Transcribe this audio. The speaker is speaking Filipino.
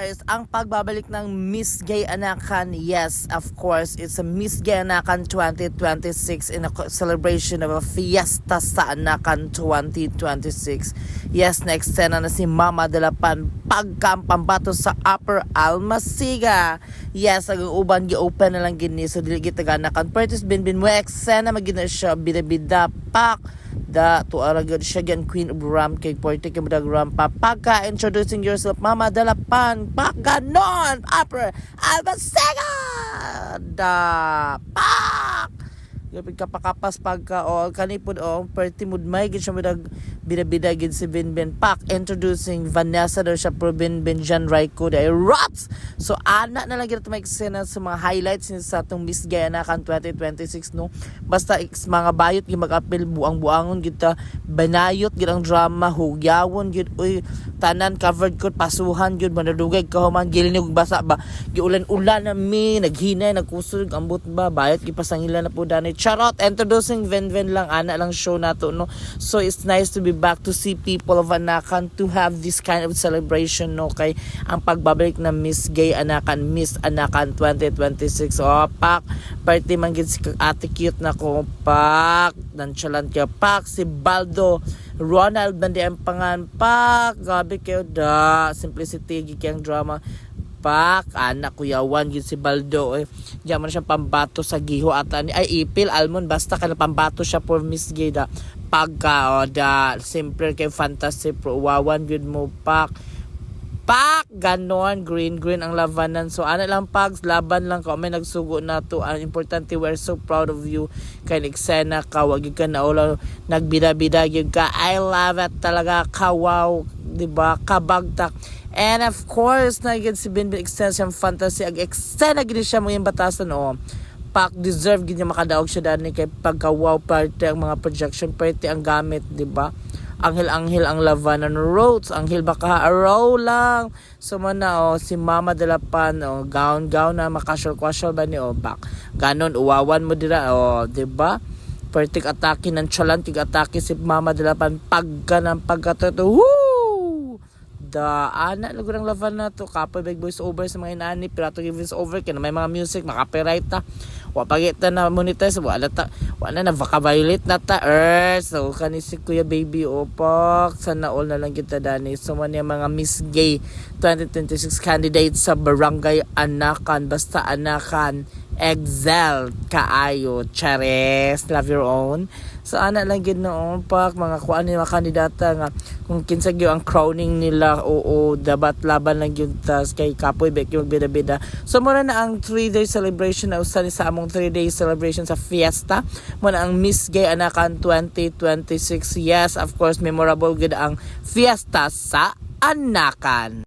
course, ang pagbabalik ng Miss Gay Anakan, yes, of course, it's a Miss Gay Anakan 2026 in a celebration of a fiesta sa Anakan 2026. Yes, na-extend na si Mama Delapan pagkampambato sa Upper Almasiga. Yes, ang uban gi-open na lang gini, so dili kita Anakan. Pertis binbin mo, eksena magina siya, bida-bida, pak, da to aragod siya gan Queen of Ram kay Porte kay Mudag Ram pa pagka introducing yourself Mama Dalapan pak ganon Upper Almasiga da pak gapit kapakapas pagka o kanipod o perti mud may gid siya mudag bida-bida gid si Binbin pak introducing Vanessa daw siya pro Binbin Jan Raiko da rots so ana na lang gid may eksena sa mga highlights sa atong Miss Gay Anakan 2026 no basta mga bayot gid mag-apil buang-buangon gid ta banayot gid ang drama hugyawon gid uy tanan covered ko pasuhan gid manadugay kahuman gilinog basa ba giulan-ulan na mi naghinay nagkusog ambot ba bayot gid pasangila na po dani charot introducing Venven lang ana lang show nato no so it's nice to be back to see people of Anakan to have this kind of celebration no kay ang pagbabalik ng Miss Gay Anakan Miss Anakan 2026 oh pak party man gid si ate cute na ko pak nonchalant ka pak si Baldo Ronald bandi ang pangan pak gabi kayo da simplicity gid kang drama pak anak kuyawan gid si Baldo diyan man siya pambato sa giho ata ni ay ipil almond basta kana pambato siya for Miss Gay da pagka o da simple kay fantasy pro wawan gid mo pak ganon green ang labanan so ana lang pags laban lang ka may nagsugo na to ang importante we're so proud of you kay eksena ka wag ka na ulo nagbida-bida gyud ka I love it talaga ka wow diba kabagtak and of course na gid si Binbin extension fantasy ag eksena gid siya mo yung batasan o pak deserve gid niya makadaog siya dani kay pagka wow party ang mga projection party ang gamit diba Anghel ang labanan roads anghel baka araw lang so man na si Mama Delapan gown na makasual ba ni bak ganon uwawan mo dira diba pertik atake ng chalan tig atake si Mama Delapan pagka ng pagkatoto woo da ana lugar ang laban na to kapoy big voice over sa mga inani pirato give voice over kaya may mga music makapiright ta wa pagita na monetize wala na baka violate na ta so kani si Kuya Baby opak sana all na lang kita dani so man yung mga Miss Gay 2026 candidates sa Barangay Anakan basta Anakan excel kaayo chares love your own so ana lang gid noon pak mga kuan ni mga kandidata nga kung kinsa gyud ang crowning nila oo dapat laban lang gyud tas kay kapoy bek yung bida-bida so muna na ang 3-day celebration na usa ni sa among 3-day celebration sa fiesta muna ang Miss Gay Anakan 2026 yes of course memorable gud ang fiesta sa Anakan.